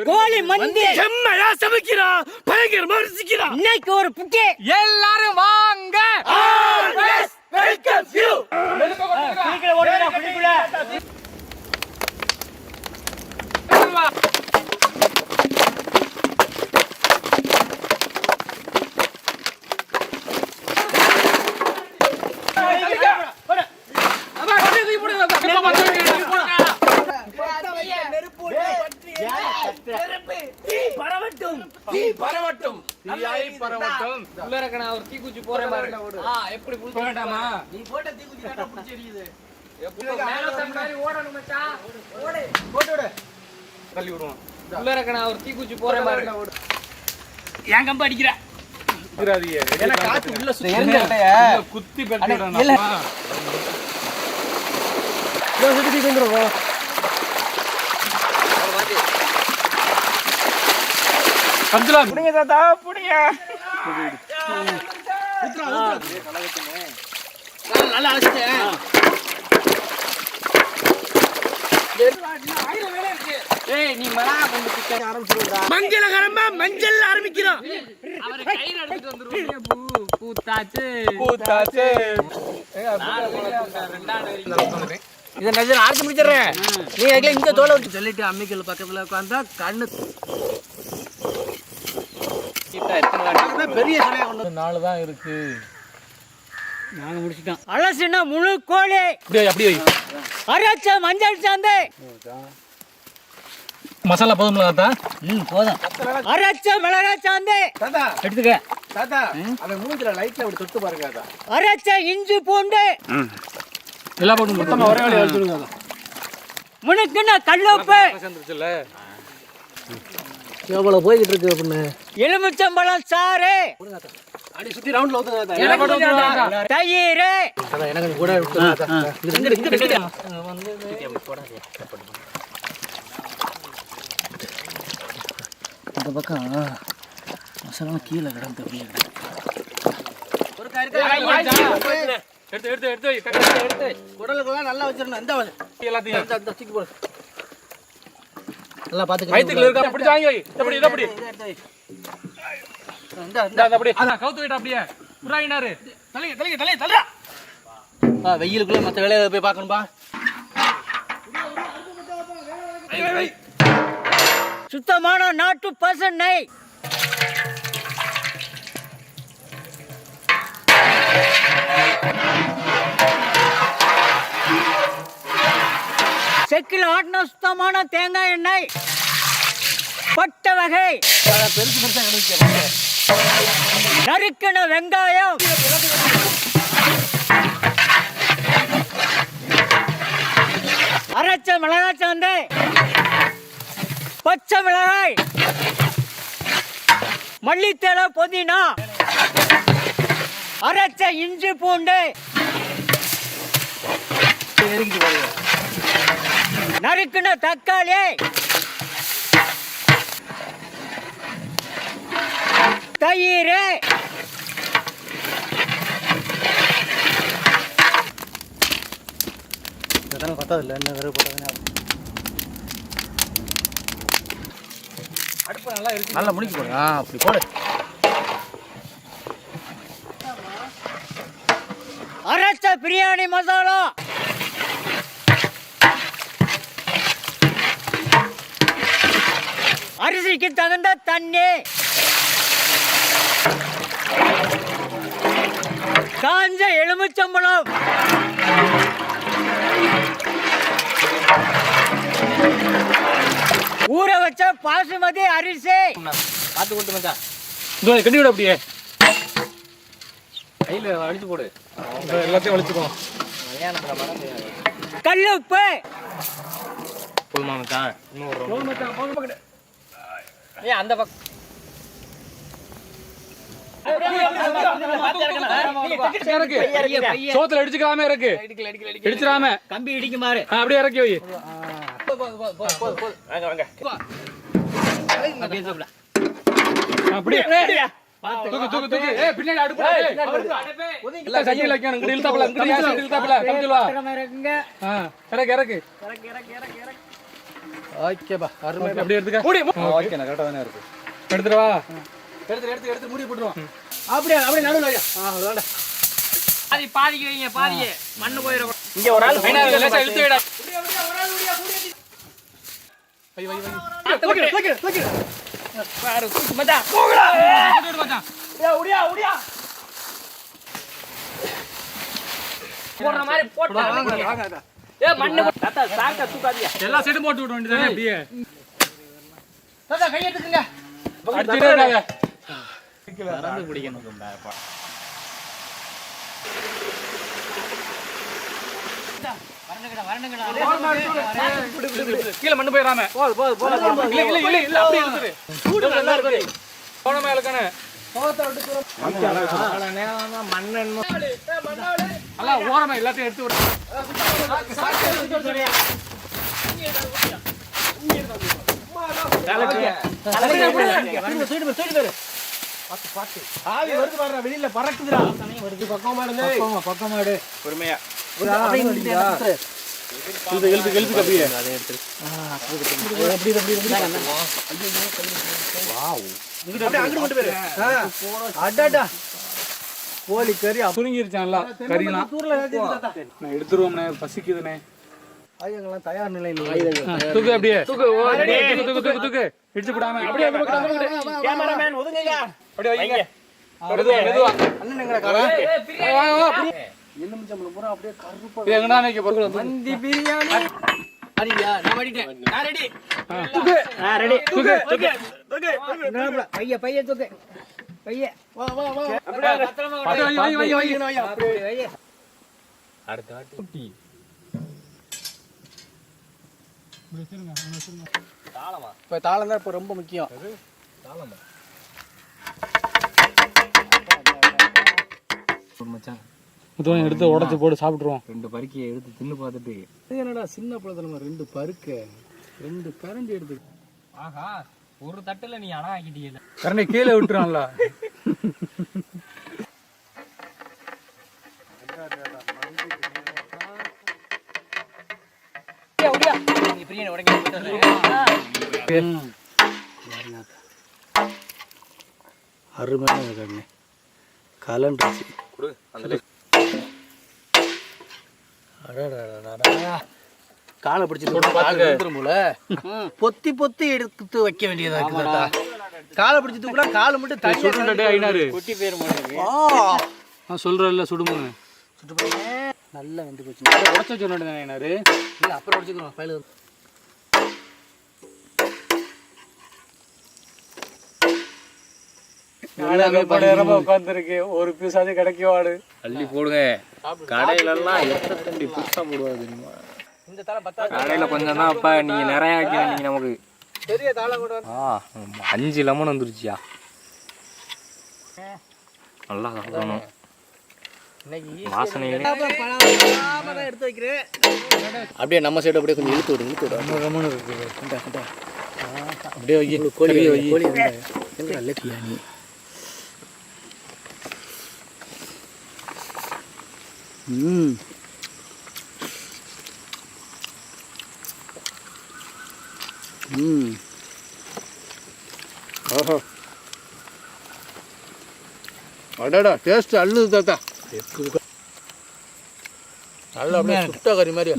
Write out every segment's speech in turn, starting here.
கோழி மந்தி செம்மையா சமைக்கிறான், பயங்கரமா ரசிக்கிறான். இன்னைக்கு ஒரு புட்டி. எல்லாரும் வாங்க. Welcome you. பரவட்டும் உள்ள இருக்கனா ஒரு தீக்குச்சி போறேன் பாரு. எப்படி புடிக்க வேண்டாமா? நீ போட்ட தீக்குச்சி கட்ட புடிச்சி எரியுது. எப்படி மேலோட்டம் மாதிரி ஓடணும் மச்சான். ஓடு போட்டு விடு. தள்ளி விடுவோம். உள்ள இருக்கனா ஒரு தீக்குச்சி போறேன் பாரு. ஏன் கம்ப அடிக்குற? இராதியே. ஏன்னா காத்து உள்ள சுத்தி எரிஞ்சட்டே. குத்தி பெட்டிடணும். இல்ல. இதோ சுத்தி கொண்டுறோம். கம்ஜலா புடிங்க தாத்தா, புடிங்க. நல்லா அடிச்சேன். ஏய் நீ மரா கொண்டு கிட்ட ஆரம்பிச்சுடா. மங்களகரமா மஞ்சள் ஆரம்பிக்கிறோம். அவரை கையில எடுத்துட்டு வந்துருவீங்க. பூத்தாச்சு. இத நஜர் ஆர்த்தி முடிச்சறேன். நீ எங்க இந்த தோலை விட்டு சொல்லிட்டு அம்மிக்கல் பக்கத்துல உட்கார்ந்தா கண்ணு பெரிய சிலையா கொண்டு 4 தான் இருக்கு. நாங்க முடிச்சிட்டோம். அலசினா முழு கோழி. அப்படியே அரைச்ச மஞ்சள் சாந்து. மசாலா போதும்ல தாத்தா? போதும். அரைச்ச மிளகாய் சாந்து. தாத்தா எடுத்துக்க. தாத்தா அவன் மூஞ்சில லைட்ல அப்படி தொட்டு பாருங்க தாத்தா. அரைச்ச இஞ்சி பூண்டு. எல்லாம் போட்டு மொத்தமா ஒரே வேலையா வச்சிருங்க. முனுக்குன்னா கல்லுப்பு. சேர்ந்துருச்சுல. எவ்வளவு போயிட்டு இருக்கு அப்படின்னு. எலுமிச்சம்பழம் சாறு. அடி சுத்தி ரவுண்ட்ல ஊத்துங்க. தயிர். எனக்கு கூட இங்க இந்த பக்கம் மசாலா கீழே கிடந்து ஒரு எடுத்து குடலுக்குலாம் நல்லா வச்சிடணும். இந்த எல்லாத்தையும் தூக்கி போடு. நல்லா பாத்துக்க. வயித்துக்குள்ள இருக்க அப்படி வாங்கி வை. இப்படி இந்த அப்படி அத கவுத்து விட்டு அப்படியே புறாயினாரு. தள்ளிங்க. வெயிலுக்குள்ள மத்த வேலையை போய் பார்க்கணும்பா. சுத்தமான நாட்டு பசு நெய். செக்கில் ஆட்டின சுத்தமான தேங்காய் எண்ணெய். பட்டை வகை. பெருசா கிடைக்கும். நறுக்கின வெங்காயம். அரைச்ச மிளகாய் சாந்து. பச்சை மிளகாய். மல்லித்தழை புதினா. அரைச்ச இஞ்சி பூண்டு. நறுக்கின தக்காளி. தயிர். பத்தாது இல்லை என்ன வெறும் போட்டதுன்னா அடுப்பு நல்லா இருக்கு. நல்லா முடிக்க போடு. அப்படி போடு. அரைச்ச பிரியாணி மசாலா. அரிசிக்கு தகுந்த தண்ணி. காஞ்ச எலுமிச்சம்பழம். ஊற வச்ச பாசுமதி அரிசி. பார்த்து கொடுத்து மச்சான். இதோ கட்டி விடு அப்படியே. கையில அடிச்சு போடு. எல்லாத்தையும் வலிச்சுக்கோ. கல்லுப்பு. போதுமா மச்சான்? இன்னும் ஏன் அந்த பக்கம் சோத்துல அடிச்சுக்காம இருக்கு. இடிச்சிராம கம்பி இடிக்குமாறு. அப்படியே இறக்கி வை. வாங்க அப்படியே ஏய் பின்னாடி அடுப்பு எல்லாம் கையில வைக்கணும் இங்க இழுத்தாப்ல கமிச்சுவா இருக்குங்க. இறக்கு ஓகேப்பா அருமை. அப்படியே எடுத்துக்க மூடி ஓகே நான் கரெக்ட்டா தானே இருக்கு எடுத்துட்டு வா எடுத்து மூடி போட்டுருவோம். அப்படியே நடுவுல வையா. அவ்வளவுதான்டா. பாதிக்கு வைங்க, பாதிக்கு மண்ணு போயிடும். இங்க ஒரு ஆள் லேசா இழுத்து விடா தூக்கி. பாரு மச்சான் மச்சான் ஒடியா. போடுற மாதிரி போட்டா வாங்க. ஏ மண்ணு தாத்தா சாங்க தூக்காதீங்க. எல்லா சைடும் போட்டு விட வேண்டியதானே அப்படியே தாத்தா கை எடுத்துக்கங்க. அடிச்சிட்டே இருக்காத பறந்து பிடிக்கணும். கீழ மண்ணு போயிராம இல்ல அப்படியே இழுத்துரு சூடு நல்லா இருக்கு. போனமே இழுக்கனே அல்ல ஓரமா எல்லாத்தையும் எடுத்து விடு ஆவி வருது பாருடா, வெளியில பறக்குதுடா. பக்கமா இருந்து பொறுமையா இழுத்து அப்படியே. அங்கிட்டு கொண்டு போயிரு. அடடா. கோழி கறி சுருங்கிருச்சான்ல கறிலாம் தூரல தாத்தா. நான் எடுத்துருவோம்னே பசிக்குதுனே ஆயுதங்கள்லாம் தயார் நிலையில் தூக்கு அப்படியே தூக்கு இடிச்சு போடாம அப்படியே அந்த பக்கம் கேமராமேன் ஒதுங்கங்க. அப்படியே வைங்க மெதுவா அண்ணனுங்கடா காரா. எலுமிச்சம்பழம் பூரா அப்படியே கருப்பா. இது எங்கடா நிக்க போறது மந்தி பிரியாணி. அடியா நான் வடிட்டேன். நான் ரெடி. தூக்கு தூக்கு. பைய தூக்கு. பைய அப்படியே பத்திரமா வை அப்படியே பைய. அடுத்த வாட்டி இப்ப தாளம் தான் இப்ப ரொம்ப முக்கியம். மச்சான் எடுத்து உடைச்சு போட்டு சாப்பிட்டுருவோம் ரெண்டு பருக்கியை எடுத்து தின்னு பார்த்துட்டு இது என்னடா சின்ன பழத்துல ரெண்டு பருக்கு 2 கரண்டி எடுத்து. ஆஹா ஒரு தட்டுல நீ அணா ஆக்கிட்டீங்க. கரண்டி கீழே விட்டுறான்ல பிரியாணி உடைக்க அருமையான கண்ணு கலண்டுச்சு. காலை பிடிச்சி போல பொத்தி எடுத்து வைக்க வேண்டியதா இருக்குதா. காலை பிடிச்சி தூக்குனா காலை மட்டும் தண்ணி குட்டி பேர் மாதிரி நான் சொல்றேன்ல சுடுமுன்னு நல்லா வந்து போச்சு. உடச்சு வச்சு ஐநாரு இல்ல அப்புறம் உடச்சுக்கிறோம் ஃபைல். உட்காந்துருக்கு ஒரு பீஸ் அது கிடைக்குவாடு அள்ளி போடுங்க. கடையில எல்லாம் எத்தனை தண்டி புதுசா போடுவாங்க தெரியுமா? இந்த தலை பத்தா கடையில கொஞ்சம் தான் அப்ப நீங்க நிறைய வைக்கிறீங்க நமக்கு. பெரிய தாளை கூட 5 லெமன் வந்துருச்சியா. நல்லா சாப்பிடணும். வாசனையிலே எடுத்து வைக்கிறேன். அப்படியே நம்ம சைடு அப்படியே கொஞ்சம் இழுத்து விடு. அப்படியே வை கோழி நல்ல பிரியாணி. ஓஹோ அடடா டேஸ்ட் அள்ளுது தாத்தா. நல்லா அப்படியே சுட்ட கறி மாதிரி.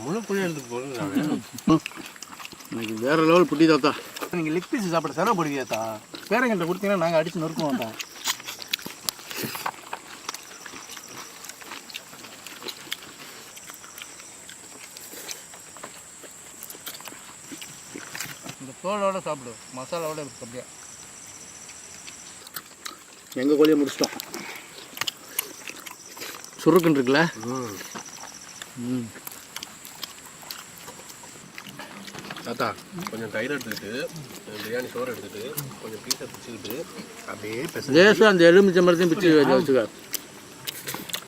முழு புளி எடுத்து போடுங்க. எனக்கு வேற லெவல் புட்டி தாத்தா. நீங்கள் லெக் பீஸ் சாப்பிட செலவு போடுவீங்க தாத்தா. பேரங்கிட்ட கொடுத்தீங்கன்னா நாங்கள் அடித்து நொறுக்குவோம் தான். இந்த தோலோட சாப்பிடு, மசாலாவோட இருக்கு அப்படியே. எங்கள் கோழியை முடிச்சிட்டோம். சுருக்குன்னு இருக்குல்ல. தாத்தா கொஞ்சம் தயிர் எடுத்துக்கிட்டு பிரியாணி சோறு எடுத்துக்கிட்டு கொஞ்சம் பீஸை பிடிச்சிக்கிட்டு அப்படியே லேசாக அந்த எலுமிச்சை மரத்தையும் பிடிச்சி வச்சுக்க.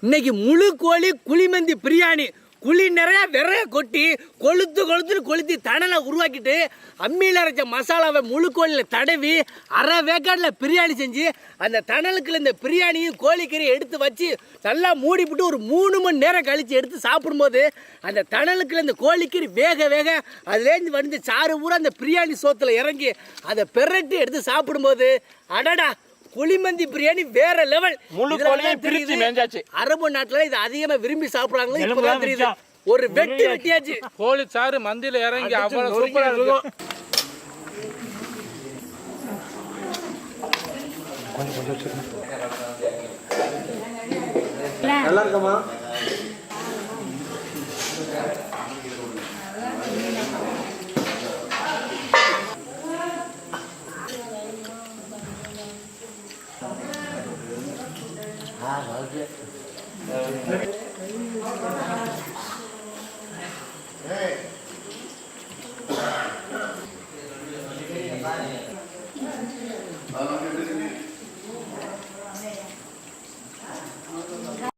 இன்னைக்கு முழு கோழி குழிமந்தி பிரியாணி. குழி நிறைய விரைய கொட்டி கொளுத்துன்னு கொளுத்தி தணலை உருவாக்கிட்டு அம்மியில் அரைச்ச மசாலாவை முழு கோழியில் தடவி அரை வேக்காட்டில் பிரியாணி செஞ்சு அந்த தணலுக்குள்ள இந்த பிரியாணியும் கோழிக்கறியை எடுத்து வச்சு நல்லா மூடிவிட்டு ஒரு 3 மணி நேரம் கழித்து எடுத்து சாப்பிடும்போது அந்த தணலுக்குள்ள இந்த கோழிக்கறி வேக அதுலேருந்து வந்து சாறு பூரா அந்த பிரியாணி சோத்தில் இறங்கி அதை பெரட்டி எடுத்து சாப்பிடும்போது அடடா குழிமந்தி பிரியாணி வேற லெவல். முழு கோழியும் பிரிச்சு மேஞ்சாச்சு. அரபு நாட்டுல இது அதிகமா விரும்பி சாப்பிடுறாங்க. இப்பதான் தெரியுது ஒரு வெட்டியாச்சு. கோழி சாறு மந்தியில இறங்கி அவ்வளவு சூப்பரா இருக்கும். நல்லா இருக்கமா?